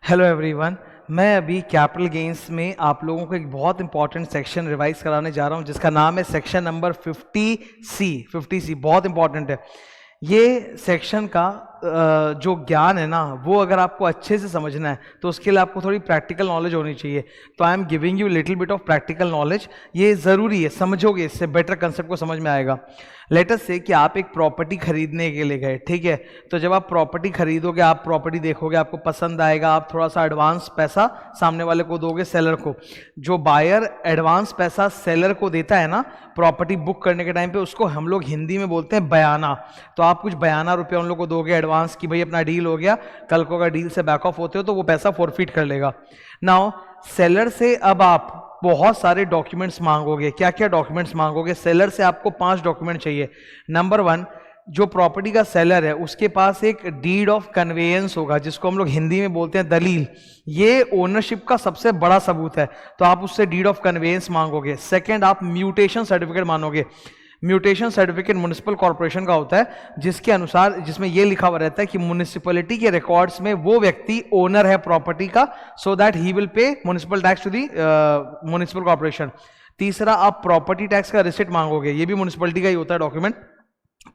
Hello everyone. मैं अभी capital gains में आप लोगों को एक बहुत इंपॉर्टेंट सेक्शन रिवाइज कराने जा रहा हूं जिसका नाम है सेक्शन नंबर 50C। बहुत इंपॉर्टेंट है ये सेक्शन का। जो ज्ञान है ना वो अगर आपको अच्छे से समझना है तो उसके लिए आपको थोड़ी प्रैक्टिकल नॉलेज होनी चाहिए। तो I am giving you little bit of practical knowledge. ये ज़रूरी है, समझोगे इससे बेटर कंसेप्ट को समझ में आएगा। लेट अस से कि आप एक प्रॉपर्टी खरीदने के लिए गए, ठीक है। तो जब आप प्रॉपर्टी खरीदोगे, आप प्रॉपर्टी देखोगे, आपको पसंद आएगा, आप थोड़ा सा एडवांस पैसा सामने वाले को दोगे, सेलर को। जो बायर एडवांस पैसा सेलर को देता है ना प्रॉपर्टी बुक करने के टाइम पे, उसको हम लोग हिंदी में बोलते हैं बयाना। तो आप कुछ बयाना रुपया उन लोग को दोगे एडवांस कि भाई अपना डील हो गया, कल को अगर डील से बैक ऑफ होते हो तो वो पैसा फॉरफिट कर लेगा। नाउ सेलर से अब आप बहुत सारे डॉक्यूमेंट्स मांगोगे। क्या क्या डॉक्यूमेंट्स मांगोगे? सेलर से आपको 5 डॉक्यूमेंट चाहिए। नंबर 1, जो प्रॉपर्टी का सेलर है उसके पास एक डीड ऑफ कन्वेयंस होगा, जिसको हम लोग हिंदी में बोलते हैं दलील। ये ओनरशिप का सबसे बड़ा सबूत है, तो आप उससे डीड ऑफ कन्वेयंस मांगोगे। सेकंड, आप म्यूटेशन सर्टिफिकेट मांगोगे। म्यूटेशन सर्टिफिकेट म्युनिसिपल कॉर्पोरेशन का होता है, जिसके अनुसार जिसमें यह लिखा हुआ रहता है कि म्युनिसिपैलिटी के रिकॉर्ड्स में वो व्यक्ति ओनर है प्रॉपर्टी का, so that he will pay municipal tax to the municipal corporation. तीसरा, आप प्रॉपर्टी टैक्स का रिसिट मांगोगे। ये भी म्युनिसिपैलिटी का ही होता है डॉक्यूमेंट।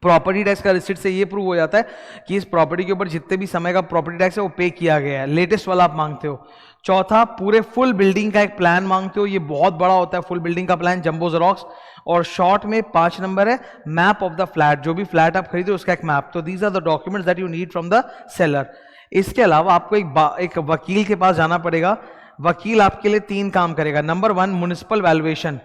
प्रॉपर्टी टैक्स का रिसिट से ये प्रूव हो जाता है कि इस प्रॉपर्टी के ऊपर जितने भी समय का प्रॉपर्टी टैक्स है वो पे किया गया है। लेटेस्ट वाला आप मांगते हो। चौथा, पूरे फुल बिल्डिंग का एक प्लान मांगते हो। ये बहुत बड़ा होता है फुल बिल्डिंग का प्लान, जंबो जेरॉक्स। और शॉर्ट में 5 नंबर है मैप ऑफ द फ्लैट। जो भी फ्लैट आप खरीदे उसका एक मैप। तो these are the documents that you need from the seller. इसके अलावा आपको एक वकील के पास जाना पड़ेगा। वकील आपके लिए 3 काम करेगा। Number 1, municipal valuation.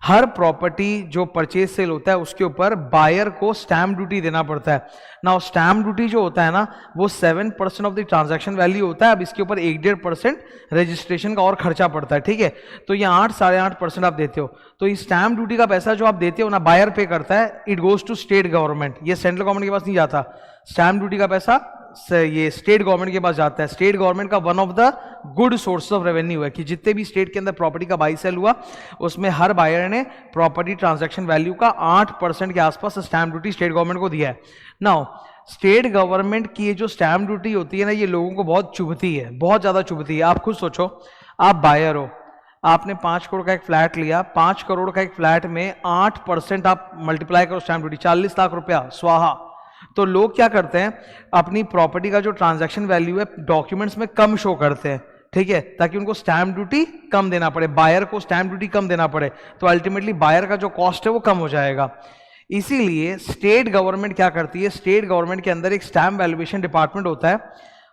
हर प्रॉपर्टी जो परचेज सेल होता है उसके ऊपर बायर को स्टैम्प ड्यूटी देना पड़ता है ना। स्टैम्प ड्यूटी जो होता है ना वो 7% ऑफ द ट्रांजैक्शन वैल्यू होता है। अब इसके ऊपर 1.5% रजिस्ट्रेशन का और खर्चा पड़ता है, ठीक है। तो ये 8-8.5% आप देते हो। तो इस स्टैम्प ड्यूटी का पैसा जो आप देते हो ना, बायर पे करता है। It goes to state government. ये सेंट्रल गवर्नमेंट के पास नहीं जाता। स्टैम्प ड्यूटी का पैसा ये स्टेट गवर्नमेंट के पास जाता है। स्टेट गवर्नमेंट का one of the good source of revenue है कि जितने भी स्टेट के अंदर प्रॉपर्टी का बाई सेल हुआ उसमें हर बायर ने प्रॉपर्टी ट्रांजैक्शन वैल्यू का 8% के आसपास स्टैम्प ड्यूटी स्टेट गवर्नमेंट को दिया है। नाउ स्टेट गवर्नमेंट की ये जो स्टैम्प ड्यूटी होती है ना, ये लोगों को बहुत चुभती है, बहुत ज्यादा चुभती है। आप खुद सोचो, आप बायर हो, आपने 5 करोड़ का एक फ्लैट लिया। 5 करोड़ का एक फ्लैट में 8% आप मल्टीप्लाई करो स्टैम्प ड्यूटी, 40 लाख रुपया स्वाहा। तो लोग क्या करते हैं, अपनी प्रॉपर्टी का जो ट्रांजैक्शन वैल्यू है डॉक्यूमेंट्स में कम शो करते हैं, ठीक है, ताकि उनको स्टैम्प ड्यूटी कम देना पड़े, बायर को स्टैम्प ड्यूटी कम देना पड़े। तो अल्टीमेटली बायर का जो कॉस्ट है वो कम हो जाएगा। इसीलिए स्टेट गवर्नमेंट क्या करती है, स्टेट गवर्नमेंट के अंदर एक स्टैम्प वैल्यूएशन डिपार्टमेंट होता है।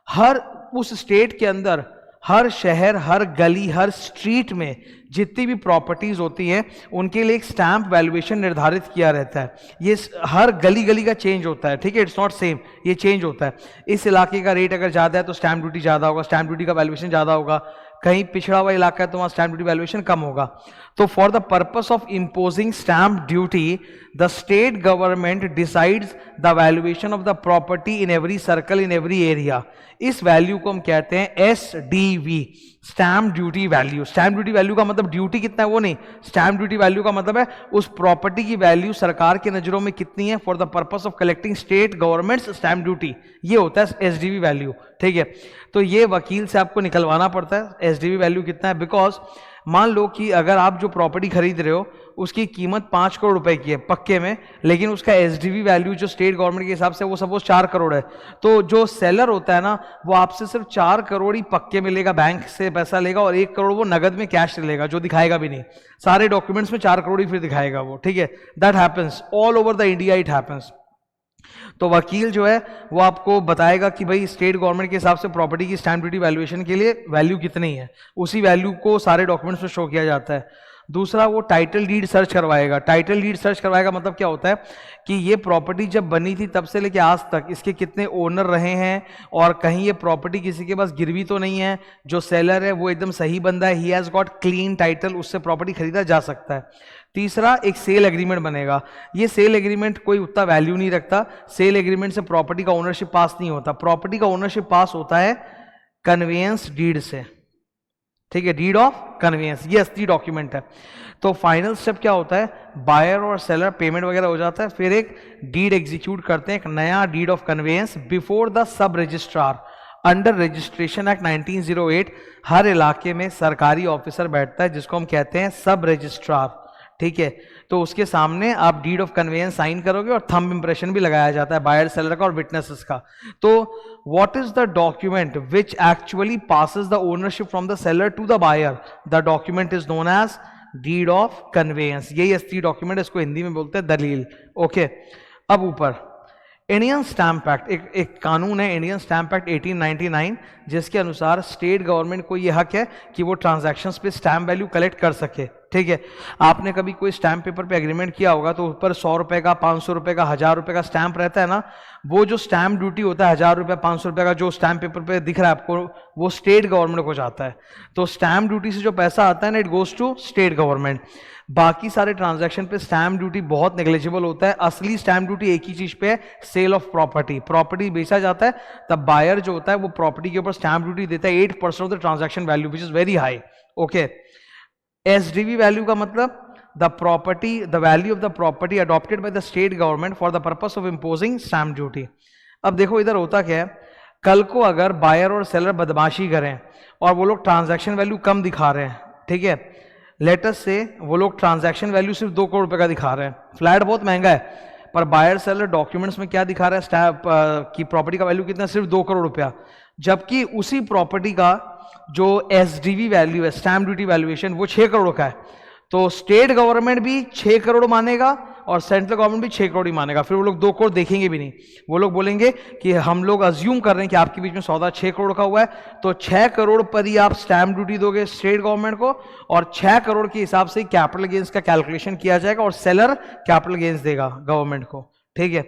हर उस स्टेट के अंदर हर शहर, हर गली, हर स्ट्रीट में जितनी भी प्रॉपर्टीज होती हैं उनके लिए एक स्टैम्प वैल्यूएशन निर्धारित किया रहता है। ये हर गली गली का चेंज होता है, ठीक है, इट्स नॉट सेम, ये चेंज होता है। इस इलाके का रेट अगर ज्यादा है तो स्टैम्प ड्यूटी ज्यादा होगा, स्टैम्प ड्यूटी का वैल्यूएशन ज्यादा होगा। कहीं पिछड़ा हुआ इलाका है तो वहां स्टैम्प ड्यूटी वैल्यूएशन कम होगा। तो for the purpose of imposing stamp duty the state government decides the valuation of the property in every circle, in every area. इस वैल्यू को हम कहते हैं SDV, stamp duty value. Stamp duty value का मतलब duty कितना है वो नहीं, स्टैम्प ड्यूटी वैल्यू का मतलब है उस प्रॉपर्टी की वैल्यू सरकार की नजरों में कितनी है for the purpose of collecting state governments stamp duty. ये होता है SDV वैल्यू, ठीक है। तो ये वकील से आपको निकलवाना पड़ता है SDV वैल्यू कितना है। बिकॉज मान लो कि अगर आप जो प्रॉपर्टी खरीद रहे हो उसकी कीमत 5 करोड़ रुपए की है पक्के में, लेकिन उसका SDV वैल्यू जो स्टेट गवर्नमेंट के हिसाब से वो सपोज 4 करोड़ है, तो जो सेलर होता है ना वो आपसे सिर्फ 4 करोड़ ही पक्के में लेगा, बैंक से पैसा लेगा, और 1 करोड़ वो नगद में कैश लेगा, जो दिखाएगा भी नहीं। सारे डॉक्यूमेंट्स में 4 करोड़ ही फिर दिखाएगा वो, ठीक है। That happens all over the India, it happens. तो वकील जो है वो आपको बताएगा कि भाई स्टेट गवर्नमेंट के हिसाब से प्रॉपर्टी की स्टैम्प ड्यूटी वैल्यूएशन के लिए वैल्यू कितनी है, उसी वैल्यू को सारे डॉक्यूमेंट्स में शो किया जाता है। दूसरा, वो टाइटल डीड सर्च करवाएगा। टाइटल डीड सर्च करवाएगा मतलब क्या होता है कि ये प्रॉपर्टी जब बनी थी तब से लेके आज तक इसके कितने ओनर रहे हैं, और कहीं ये प्रॉपर्टी किसी के पास गिरवी तो नहीं है, जो सेलर है वो एकदम सही बंदा है, he has got clean title, उससे प्रॉपर्टी खरीदा जा सकता है। तीसरा, एक सेल एग्रीमेंट बनेगा। ये सेल एग्रीमेंट कोई उतना वैल्यू नहीं रखता। सेल एग्रीमेंट से प्रॉपर्टी का ओनरशिप पास नहीं होता। प्रॉपर्टी का ओनरशिप पास होता है कन्वेयंस डीड से, ठीक है, डीड ऑफ कन्वेयंस, ये असली डॉक्यूमेंट है। तो फाइनल स्टेप क्या होता है, बायर और सेलर पेमेंट वगैरह हो जाता है, फिर एक डीड एग्जीक्यूट करते हैं, एक नया deed of conveyance before the sub registrar. Under registration act 1908 हर इलाके में सरकारी ऑफिसर बैठता है जिसको हम कहते हैं सब रजिस्ट्रार, ठीक है। तो उसके सामने आप डीड ऑफ कन्वेयंस साइन करोगे और थंब इंप्रेशन भी लगाया जाता है बायर सेलर का और विटनेसेस का। तो what is the document which actually passes the ownership from the seller to the buyer? The document is known as deed of conveyance. यही असली डॉक्यूमेंट, इसको हिंदी में बोलते हैं दलील। ओके, अब ऊपर इंडियन स्टैंप एक्ट, एक कानून है इंडियन स्टैंप एक्ट 1899, जिसके अनुसार स्टेट गवर्नमेंट को यह हक है कि वो ट्रांजैक्शंस पे स्टैंप वैल्यू कलेक्ट कर सके, ठीक है। आपने कभी कोई स्टैंप पेपर पे एग्रीमेंट किया होगा तो ऊपर 100 रुपए का, 500 रुपए का, 1000 रुपए का स्टैंप रहता है ना। वो जो स्टैंप ड्यूटी होता है 1000 रुपए, 500 रुपए का जो स्टैंप पेपर पे दिख रहा है आपको, वो स्टेट गवर्नमेंट को जाता है। तो स्टैंप ड्यूटी से जो पैसा आता है ना, it goes to state government. बाकी सारे ट्रांजैक्शन पे स्टैंप ड्यूटी बहुत नेग्लिजिबल होता है। असली स्टैंप ड्यूटी एक ही चीज पे है, सेल ऑफ प्रॉपर्टी। प्रॉपर्टी बेचा जाता है तब बायर जो होता है वो प्रॉपर्टी के ऊपर स्टैंप ड्यूटी देता है 8% of the transaction value, which is very high. Okay, SDV value का मतलब the property, the value of the property adopted by the state government for the purpose of imposing stamp duty. अब देखो इधर होता क्या है, कल को अगर बायर और सेलर बदमाशी करें और वो लोग ट्रांजैक्शन वैल्यू कम दिखा रहे हैं, ठीक है, लेटस से वो लोग ट्रांजैक्शन वैल्यू सिर्फ 2 करोड़ रुपए का दिखा रहे हैं, फ्लैट बहुत महंगा है, पर बायर सेलर डॉक्यूमेंट्स में क्या दिखा रहा है, स्टैंप की प्रॉपर्टी का वैल्यू कितना, सिर्फ 2 करोड़ रुपया, जबकि उसी प्रॉपर्टी का जो एसडीवी वैल्यू है, स्टैंप ड्यूटी वैल्यूएशन, वो 6 करोड़ का है। तो स्टेट गवर्नमेंट भी 6 करोड़ मानेगा और सेंट्रल गवर्नमेंट भी 6 करोड़ ही मानेगा। फिर वो लोग 2 करोड़ देखेंगे भी नहीं, वो लोग बोलेंगे कि हम लोग अज्यूम कर रहे हैं कि आपके बीच में सौदा 6 करोड़ का हुआ है, तो 6 करोड़ पर ही आप स्टैंप ड्यूटी दोगे स्टेट गवर्नमेंट को, और 6 करोड़ के हिसाब से कैपिटल गेन्स का कैलकुलेशन किया जाएगा और सेलर कैपिटल गेन्स देगा गवर्नमेंट को, ठीक है।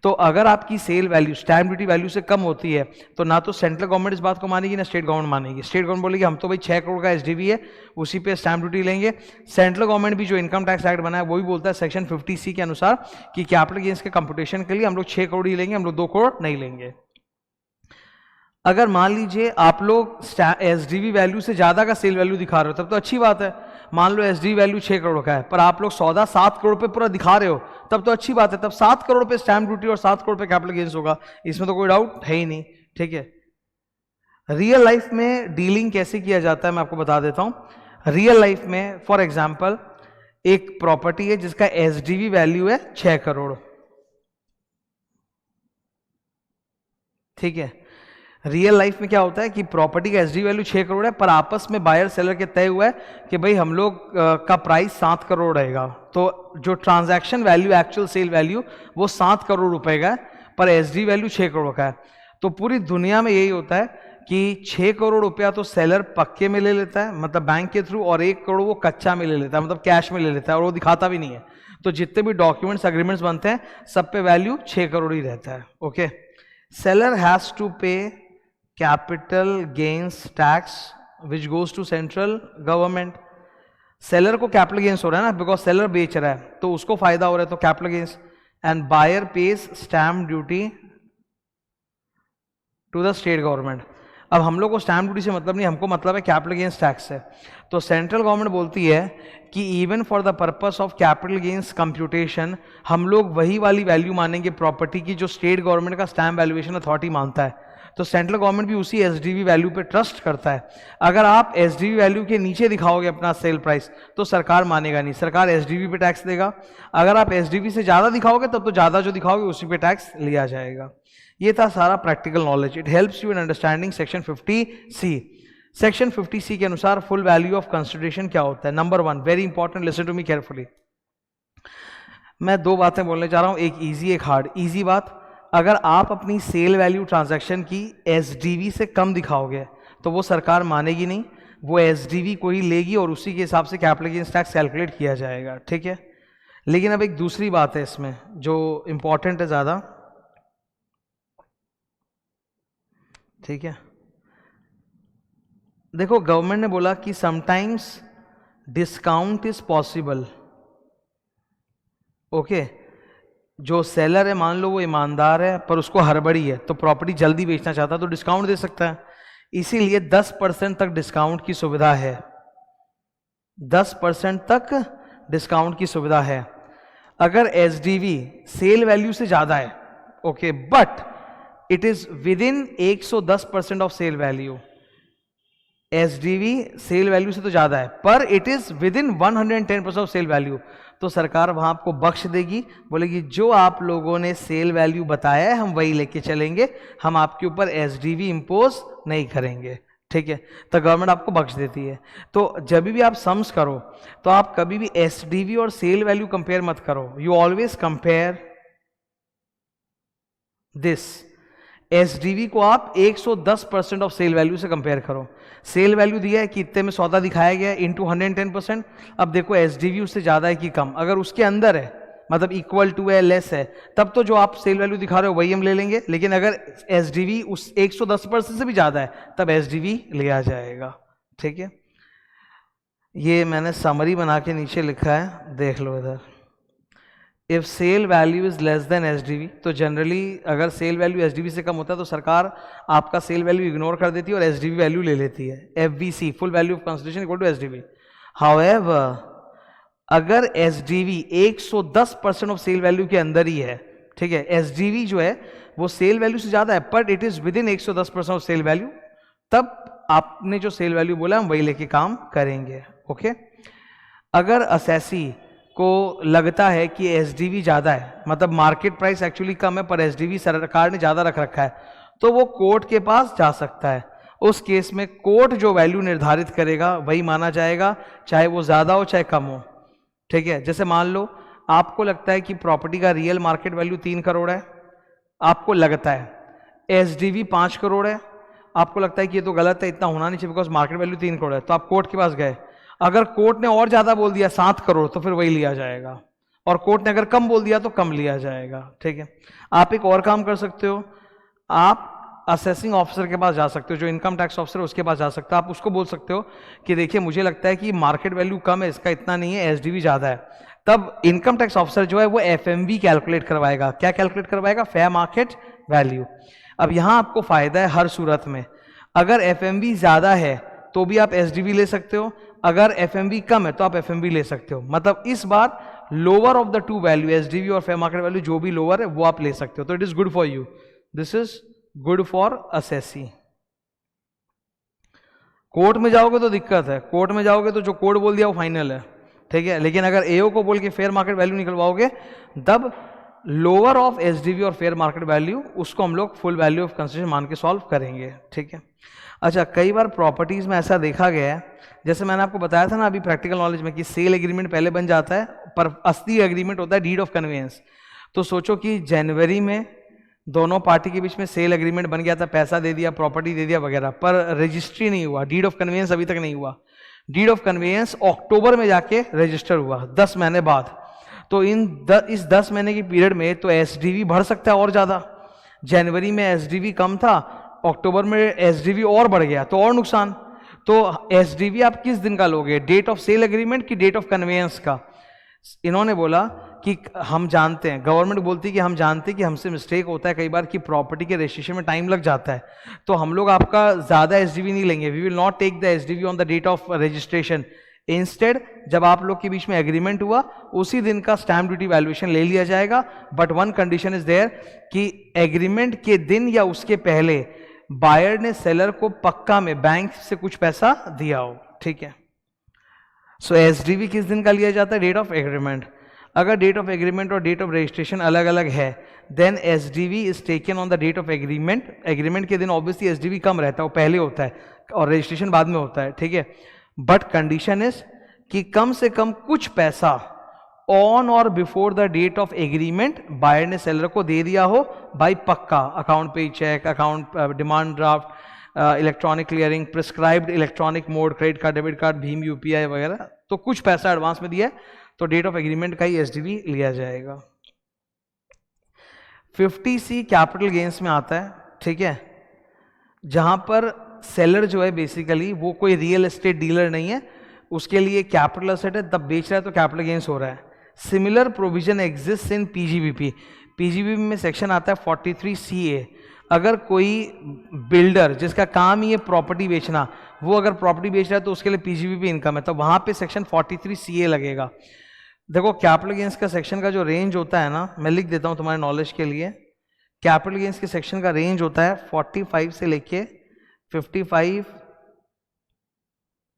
तो अगर आपकी sale value stamp duty value से कम होती है तो ना तो सेंट्रल गवर्नमेंट इस बात को मानेगी ना स्टेट गवर्नमेंट मानेगी। स्टेट गवर्नमेंट बोलेगी हम तो भाई 6 करोड़ का एसडीवी है, उसी पे स्टैंप ड्यूटी लेंगे। सेंट्रल गवर्नमेंट भी जो इनकम टैक्स एक्ट बना है वो भी बोलता है सेक्शन 50C के अनुसार कि कैपिटल गेन्स के कंप्यूटेशन के लिए हम लोग 6 करोड़ ही लेंगे, हम लोग 2 करोड़ नहीं लेंगे। अगर मान लीजिए आप लोग एसडीवी वैल्यू से ज्यादा का सेल वैल्यू दिखा रहे हो तब तो अच्छी बात है। मान लो एसडीवी वैल्यू 6 करोड़ का है पर आप लोग सौदा 7 करोड़ पे पूरा दिखा रहे हो, तब तो अच्छी बात है, तब 7 करोड़ पे स्टैंप ड्यूटी और 7 करोड़ पे कैपिटल गेन्स होगा, इसमें तो कोई डाउट है ही नहीं, ठीक है। रियल लाइफ में डीलिंग कैसे किया जाता है मैं आपको बता देता हूं। रियल लाइफ में फॉर एग्जांपल एक प्रॉपर्टी है जिसका एसडीवी वैल्यू है 6 करोड़, ठीक है। रियल लाइफ में क्या होता है कि प्रॉपर्टी का एसडी वैल्यू 6 करोड़ है पर आपस में बायर सेलर के तय हुआ है कि भाई हम लोग का प्राइस 7 करोड़ रहेगा, तो जो transaction value actual sale value वो 7 करोड़ रुपए का है पर एसडी वैल्यू 6 करोड़ का है। तो पूरी दुनिया में यही होता है कि 6 करोड़ रुपया तो सेलर पक्के में ले लेता है मतलब बैंक के थ्रू, और 1 करोड़ वो कच्चा में ले लेता है मतलब कैश में ले लेता है और वो दिखाता भी नहीं है। तो जितने भी डॉक्यूमेंट्स एग्रीमेंट्स बनते हैं सब पे वैल्यू 6 करोड़ ही रहता है। Okay, seller has to pay capital gains tax which goes to central government. Seller को कैपिटल गेन्स हो रहा है ना, बिकॉज सेलर बेच रहा है तो उसको फायदा हो रहा है, तो capital gains. And buyer pays stamp duty to the state government. अब हम लोग को स्टैम्प ड्यूटी से मतलब नहीं, हमको मतलब है कैपिटल गेन्स टैक्स से। तो सेंट्रल गवर्नमेंट बोलती है कि even for the purpose of capital gains computation हम लोग वही वाली वैल्यू मानेंगे प्रॉपर्टी की जो स्टेट गवर्नमेंट का स्टैम्प वैल्यूएशन अथॉरिटी मानता है। तो सेंट्रल गवर्नमेंट भी उसी एसडीवी वैल्यू पे ट्रस्ट करता है। अगर आप एसडीवी वैल्यू के नीचे दिखाओगे अपना सेल प्राइस तो सरकार मानेगा नहीं, सरकार एसडीवी पे टैक्स देगा। अगर आप एसडीवी से ज्यादा दिखाओगे तब तो ज्यादा जो दिखाओगे उसी पे टैक्स लिया जाएगा। ये था सारा practical knowledge. It helps you in understanding section 50C। Section 50C के अनुसार फुल वैल्यू ऑफ कंसिडरेशन क्या होता है। Number 1, very important, listen to me carefully. मैं 2 बातें बोलने जा रहा हूं, एक इजी एक हार्ड। इजी बात, अगर आप अपनी सेल वैल्यू ट्रांजैक्शन की एसडीवी से कम दिखाओगे तो वो सरकार मानेगी नहीं, वो एसडीवी को ही लेगी और उसी के हिसाब से कैपिटल गेन्स टैक्स कैलकुलेट किया जाएगा, ठीक है। लेकिन अब एक दूसरी बात है इसमें जो इंपॉर्टेंट है ज्यादा, ठीक है। देखो गवर्नमेंट ने बोला कि sometimes discount is possible. Okay, जो सेलर है मान लो वो ईमानदार है पर उसको हड़बड़ी है तो प्रॉपर्टी जल्दी बेचना चाहता है तो डिस्काउंट दे सकता है, इसीलिए 10% तक डिस्काउंट की सुविधा है। 10% तक डिस्काउंट की सुविधा है अगर एसडीवी सेल वैल्यू से ज्यादा है। Okay, but it is within 110% of sale value. SDV sale value से तो ज्यादा है, पर it is within 110% of sale value, तो सरकार वहां आपको बख्श देगी, बोलेगी जो आप लोगों ने सेल वैल्यू बताया है हम वही लेके चलेंगे, हम आपके ऊपर एसडीवी इंपोज नहीं करेंगे, ठीक है। तो गवर्नमेंट आपको बख्श देती है। तो जब भी आप सम्स करो तो आप कभी भी एसडीवी और सेल वैल्यू कंपेयर मत करो, you always compare this. SDV को आप 110% ऑफ सेल वैल्यू से कंपेयर करो। सेल वैल्यू दिया है कि इतने में सौदा दिखाया गया है इंटू 110%। अब देखो एसडीवी उससे ज्यादा है कि कम, अगर उसके अंदर है मतलब इक्वल टू है, लेस है, तब तो जो आप सेल वैल्यू दिखा रहे हो वही हम ले लेंगे। लेकिन अगर एसडीवी उस 110% से भी ज्यादा है तब एसडीवी लिया जाएगा, ठीक है। ये मैंने समरी बना के नीचे लिखा है, देख लो इधर। If sale value is less than SDV, तो जनरली अगर सेल वैल्यू एसडीवी से कम होता है तो सरकार आपका सेल वैल्यू इग्नोर कर देती है और एसडीवी वैल्यू ले लेती है। FVC, full value of consideration equal to SDV. However अगर एसडीवी 110% ऑफ सेल वैल्यू के अंदर ही है, ठीक है, एसडीवी जो है वो सेल वैल्यू से ज्यादा है but it is within 110% of sale value, तब आपने जो सेल वैल्यू बोला हम वही लेके काम करेंगे, ओके। अगर असेसी को लगता है कि एसडीवी ज्यादा है, मतलब मार्केट प्राइस एक्चुअली कम है पर एसडीवी सरकार ने ज्यादा रख रखा है, तो वो कोर्ट के पास जा सकता है। उस केस में कोर्ट जो वैल्यू निर्धारित करेगा वही माना जाएगा, चाहे वो ज्यादा हो चाहे कम हो, ठीक है। जैसे मान लो आपको लगता है कि प्रॉपर्टी का रियल मार्केट वैल्यू 3 करोड़ है, आपको लगता है, एसडीवी 5 करोड़ है, आपको लगता है कि ये तो गलत है, इतना होना नहीं चाहिए बिकॉज मार्केट वैल्यू 3 करोड़ है, तो आप कोर्ट के पास गए। अगर कोर्ट ने और ज्यादा बोल दिया 7 करोड़ तो फिर वही लिया जाएगा, और कोर्ट ने अगर कम बोल दिया तो कम लिया जाएगा, ठीक है। आप एक और काम कर सकते हो, आप असेसिंग ऑफिसर के पास जा सकते हो, जो इनकम टैक्स ऑफिसर है उसके पास जा सकते हो। आप उसको बोल सकते हो कि देखिए मुझे लगता है कि मार्केट वैल्यू कम है, इसका इतना नहीं है, एसडीवी ज्यादा है। तब इनकम टैक्स ऑफिसर जो है वो एफएमवी कैलकुलेट करवाएगा। क्या कैलकुलेट करवाएगा? Fair market value. अब यहां आपको फायदा है हर सूरत में, अगर एफएमवी ज्यादा है तो भी आप एसडीवी ले सकते हो, अगर एफएमवी कम है तो आप एफएमवी ले सकते हो। मतलब इस बार lower of the two value, SDV और फेयर मार्केट वैल्यू जो भी लोअर है वो आप ले सकते हो, तो it is good for you, this is good for assessee. Court में जाओगे तो दिक्कत है, कोर्ट में जाओगे तो जो कोर्ट बोल दिया वो फाइनल है, ठीक है। लेकिन अगर एओ को बोल के फेयर मार्केट वैल्यू निकलवाओगे तब लोअर ऑफ एसडीवी और फेयर मार्केट वैल्यू उसको हम लोग फुल वैल्यू ऑफ कंसिडरेशन मान के सॉल्व करेंगे, ठीक है। अच्छा, कई बार प्रॉपर्टीज में ऐसा देखा गया है, जैसे मैंने आपको बताया था ना अभी प्रैक्टिकल नॉलेज में, कि सेल एग्रीमेंट पहले बन जाता है पर असली एग्रीमेंट होता है डीड ऑफ कन्वेंस। तो सोचो कि जनवरी में दोनों पार्टी के बीच में सेल एग्रीमेंट बन गया था, पैसा दे दिया, प्रॉपर्टी दे दिया वगैरह, पर रजिस्ट्री नहीं हुआ, डीड ऑफ कन्वेंस अभी तक नहीं हुआ। डीड ऑफ कन्वेंस अक्टूबर में जाके रजिस्टर हुआ, 10 महीने बाद। तो इस 10 महीने की पीरियड में तो एसडीवी बढ़ सकता है और ज्यादा। जनवरी में एसडीवी कम था, अक्टूबर में एसडीवी और बढ़ गया तो और नुकसान। तो एसडीवी आप किस दिन का लोगे, डेट ऑफ सेल एग्रीमेंट की डेट ऑफ कन्वेंस का? इन्होंने बोला कि हम जानते हैं, गवर्नमेंट बोलती है कि हम जानते हैं कि हमसे मिस्टेक होता है कई बार कि प्रॉपर्टी के रजिस्ट्रेशन में टाइम लग जाता है, तो हम लोग आपका ज्यादा एसडीवी नहीं लेंगे, we will not take the SDV on the date of registration. Instead जब आप लोग के बीच में एग्रीमेंट हुआ उसी दिन का स्टैम्प ड्यूटी वैल्यूएशन ले लिया जाएगा, but one condition is there कि एग्रीमेंट के दिन या उसके पहले बायर ने सेलर को पक्का में बैंक से कुछ पैसा दिया हो, ठीक है। सो एसडीवी किस दिन का लिया जाता है? Date of agreement. अगर डेट ऑफ एग्रीमेंट और डेट ऑफ रजिस्ट्रेशन अलग अलग है then SDV is taken on the date of agreement. Agreement के दिन ऑब्वियसली एसडीवी कम रहता है, वो पहले होता है और रजिस्ट्रेशन बाद में होता है, ठीक है। बट कंडीशन इज कि कम से कम कुछ पैसा ऑन और before the date of agreement buyer ने सेलर को दे दिया हो बाई पक्का, account payee cheque, account demand draft, electronic clearing, prescribed electronic mode, credit card, debit card, भीम, यूपीआई वगैरह, तो कुछ पैसा एडवांस में दिया है तो डेट ऑफ एग्रीमेंट का ही एसडीवी लिया जाएगा। 50C कैपिटल गेन्स में आता है, ठीक है, जहां पर सेलर जो है बेसिकली वो कोई रियल एस्टेट डीलर नहीं है, उसके लिए कैपिटल एसेट है, तब बेच रहा है तो कैपिटल गेन्स हो रहा है। Similar provision exist in PGBP. PGBP में सेक्शन आता है 43CA। अगर कोई बिल्डर जिसका काम ही है प्रॉपर्टी बेचना, वो अगर प्रॉपर्टी बेच रहा है तो उसके लिए पीजीबीपी इनकम है, तो वहां पे सेक्शन 43CA लगेगा। देखो कैपिटल गेन्स का सेक्शन का जो रेंज होता है ना, मैं लिख देता हूं तुम्हारे नॉलेज के लिए, कैपिटल गेन्स के सेक्शन का रेंज होता है 45 से लेके 55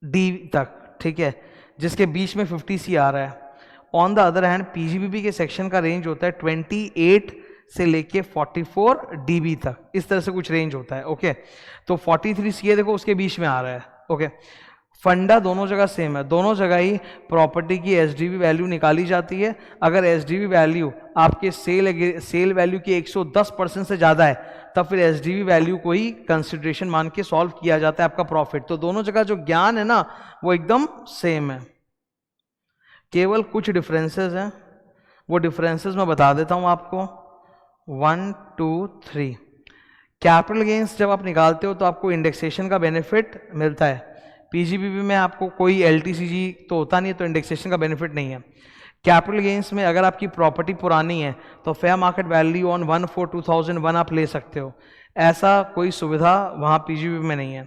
डी तक, ठीक है, जिसके बीच में 50 सी आ रहा है। ऑन द अदर हैंड पीजीबीबी के सेक्शन का रेंज होता है 28 से लेके 44 डीबी तक, इस तरह से कुछ रेंज होता है। ओके, तो 43 सी देखो उसके बीच में आ रहा है। ओके, फंडा दोनों जगह सेम है, दोनों जगह ही प्रॉपर्टी की एसडीवी वैल्यू निकाली जाती है। अगर एसडीवी वैल्यू आपके सेल वैल्यू की 110% से ज़्यादा है तब फिर एसडीवी वैल्यू को ही कंसिडरेशन मान के सॉल्व किया जाता है आपका प्रॉफिट। तो दोनों जगह जो ज्ञान है ना वो एकदम सेम है, केवल कुछ डिफरेंसेस हैं, वो डिफरेंसेस मैं बता देता हूँ आपको। 1 2 3 कैपिटल गेन्स जब आप निकालते हो तो आपको इंडेक्सेशन का बेनिफिट मिलता है। पीजीबीबी में आपको कोई एलटीसीजी तो होता नहीं है, तो इंडेक्सेशन का बेनिफिट नहीं है। कैपिटल गेन्स में अगर आपकी प्रॉपर्टी पुरानी है तो फेयर मार्केट वैल्यू ऑन 1/4/2001 आप ले सकते हो, ऐसा कोई सुविधा वहाँ पीजीबीबी में नहीं है।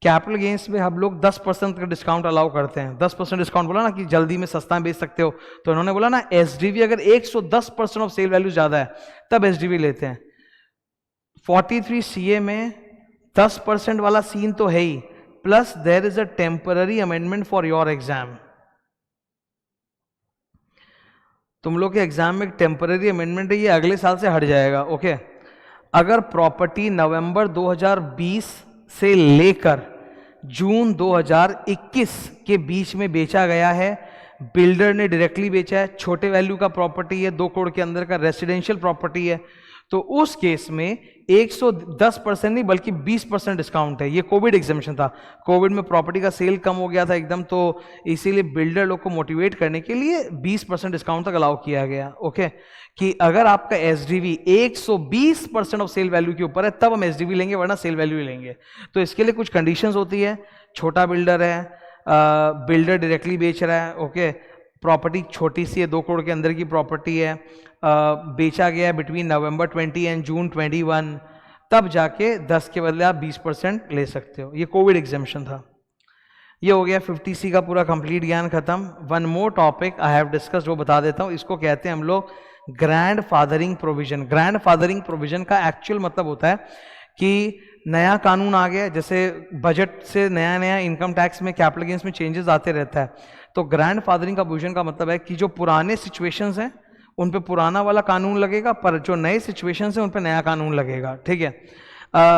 कैपिटल गेन्स में हम लोग 10% का डिस्काउंट अलाउ करते हैं। 10% डिस्काउंट बोला ना कि जल्दी में सस्ता बेच सकते हो, तो इन्होंने बोला ना एसडीवी अगर 110% ऑफ सेल वैल्यू ज़्यादा है तब एसडीवी लेते हैं। 43 सीए में 10% वाला सीन तो है ही, plus there is a temporary amendment for your exam. तुम लोग के एग्जाम में टेम्पररी अमेंडमेंट है, ये अगले साल से हट जाएगा। ओके, अगर प्रॉपर्टी नवंबर 2020 से लेकर जून 2021 के बीच में बेचा गया है, बिल्डर ने डायरेक्टली बेचा है, छोटे वैल्यू का प्रॉपर्टी है, 2 करोड़ के अंदर का रेसिडेंशियल प्रॉपर्टी है, तो उस केस में 110% नहीं बल्कि 20% डिस्काउंट है। ये कोविड एग्जामिशन था, कोविड में प्रॉपर्टी का सेल कम हो गया था एकदम, तो इसीलिए बिल्डर लोग को मोटिवेट करने के लिए 20% डिस्काउंट तक अलाउ किया गया। ओके, कि अगर आपका एसडीवी 120% ऑफ सेल वैल्यू के ऊपर है तब हम एसडीवी लेंगे, वरना सेल वैल्यू ही लेंगे। तो इसके लिए कुछ कंडीशंस होती है, छोटा बिल्डर है, बिल्डर डायरेक्टली बेच रहा है, ओके, प्रॉपर्टी छोटी सी है, 2 करोड़ के अंदर की प्रॉपर्टी है, बेचा गया है बिटवीन नवंबर 20 एंड जून 21, तब जाके 10 के बदले आप 20% ले सकते हो। ये कोविड एग्जामिशन था। ये हो गया 50C का पूरा कंप्लीट ज्ञान खत्म। One more topic I have discussed, वो बता देता हूँ। इसको कहते हैं हम लोग grand fathering provision. Grand fathering provision का एक्चुअल मतलब होता है कि नया कानून आ गया, जैसे बजट से नया नया इनकम टैक्स में कैपिटल गेन्स में चेंजेस आते रहता है, तो ग्रैंड फादरिंग का प्रोविजन का मतलब है कि जो पुराने सिचुएशंस हैं उन पे पुराना वाला कानून लगेगा, पर जो नए सिचुएशंस हैं उन पे नया कानून लगेगा। ठीक है,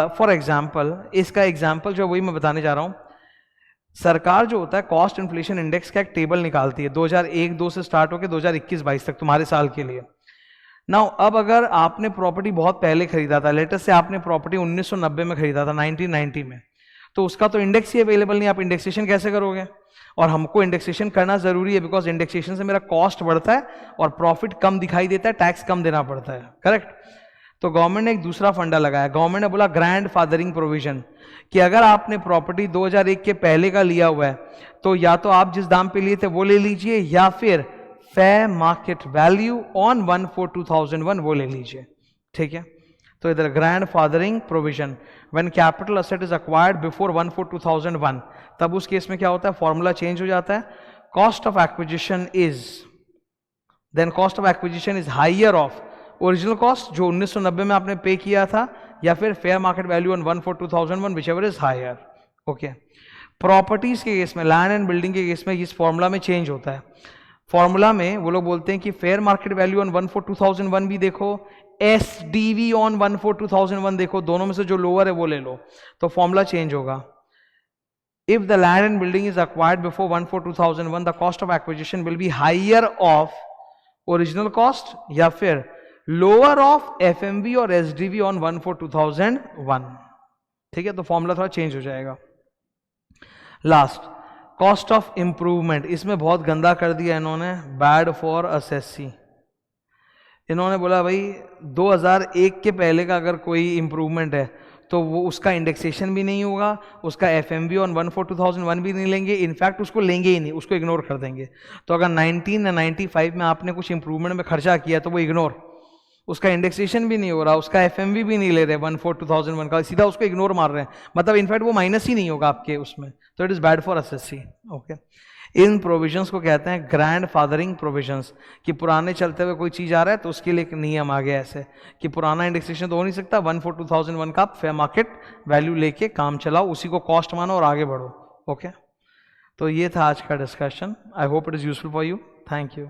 फॉर एग्जांपल, इसका एग्जांपल जो वही मैं बताने जा रहा हूँ। सरकार जो होता है कॉस्ट इन्फ्लेशन इंडेक्स का एक टेबल निकालती है 2001-2 से स्टार्ट होकर 2021-22 तक तुम्हारे साल के लिए। नाउ अब अगर आपने प्रॉपर्टी बहुत पहले खरीदा था, लेटेस्ट से आपने प्रॉपर्टी 1990 में खरीदा था, 1990 में, तो उसका तो इंडेक्स ही अवेलेबल नहीं, आप इंडेक्सेशन कैसे करोगे? और हमको इंडेक्सेशन करना जरूरी है, बिकॉज इंडेक्सेशन से मेरा कॉस्ट बढ़ता है और प्रॉफिट कम दिखाई देता है, टैक्स कम देना पड़ता है, करेक्ट? तो गवर्नमेंट ने एक दूसरा फंडा लगाया। गवर्नमेंट ने बोला ग्रैंड फादरिंग प्रोविजन, कि अगर आपने प्रॉपर्टी 2001 के पहले का लिया हुआ है तो या तो आप जिस दाम पे लिए थे वो ले लीजिए, या फिर फेयर मार्केट वैल्यू ऑन 1/4/2001 वो ले लीजिए। ठीक है, तो इधर grand fathering provision, when capital asset is acquired before 1/4/2001, तब उस केस में क्या होता है, फॉर्मूला चेंज हो जाता है। Cost of acquisition is, then cost of acquisition is higher of original cost जो 1990 में आपने पे किया था, या फिर fair market value on 1/4/2001 whichever is higher. Okay, properties के केस में, लैंड एंड बिल्डिंग के केस में इस फॉर्मूला में चेंज होता है। फॉर्मूला में वो लोग बोलते हैं कि फेयर मार्केट वैल्यू ऑन 1/4/2001 भी देखो, एसडीवी ऑन 1/4/2001 देखो, दोनों में से जो लोअर है वो ले लो, तो फॉर्मूला चेंज होगा। If the land and building is acquired before 1/4/2001 the cost of acquisition will be higher of original cost, या फिर लोअर ऑफ एफएमवी और एसडीवी ऑन 1/4/2001। ठीक है, तो फॉर्मूला थोड़ा चेंज हो जाएगा। लास्ट, कॉस्ट ऑफ इंप्रूवमेंट, इसमें बहुत गंदा कर दिया इन्होंने, बैड फॉर असेसी। इन्होंने बोला भाई 2001 के पहले का अगर कोई इंप्रूवमेंट है तो वो उसका इंडेक्सेशन भी नहीं होगा, उसका एफएमवी ऑन 1/4/2001 भी नहीं लेंगे, इनफैक्ट उसको लेंगे ही नहीं, उसको इग्नोर कर देंगे। तो अगर 1995 में आपने कुछ इंप्रूवमेंट में खर्चा किया तो वो इग्नोर, उसका इंडेक्सेशन भी नहीं हो रहा, उसका एफएमवी भी नहीं ले रहे 1/4/2001 का, सीधा उसको इग्नोर मार रहे हैं, मतलब इनफैक्ट वो माइनस ही नहीं होगा आपके उसमें, तो it is bad for SSC. Okay, in provisions को कहते हैं ग्रैंड फादरिंग प्रोविजंस, कि पुराने चलते हुए कोई चीज आ रहा है तो उसके लिए एक नियम आ गया ऐसे कि पुराना इंडेक्सेशन तो हो नहीं सकता, 1/4/2001 का फेयर मार्केट वैल्यू लेके काम चलाओ, उसी को कॉस्ट मानो और आगे बढ़ो। ओके, तो ये था आज का discussion. I hope it is useful for you. Thank you.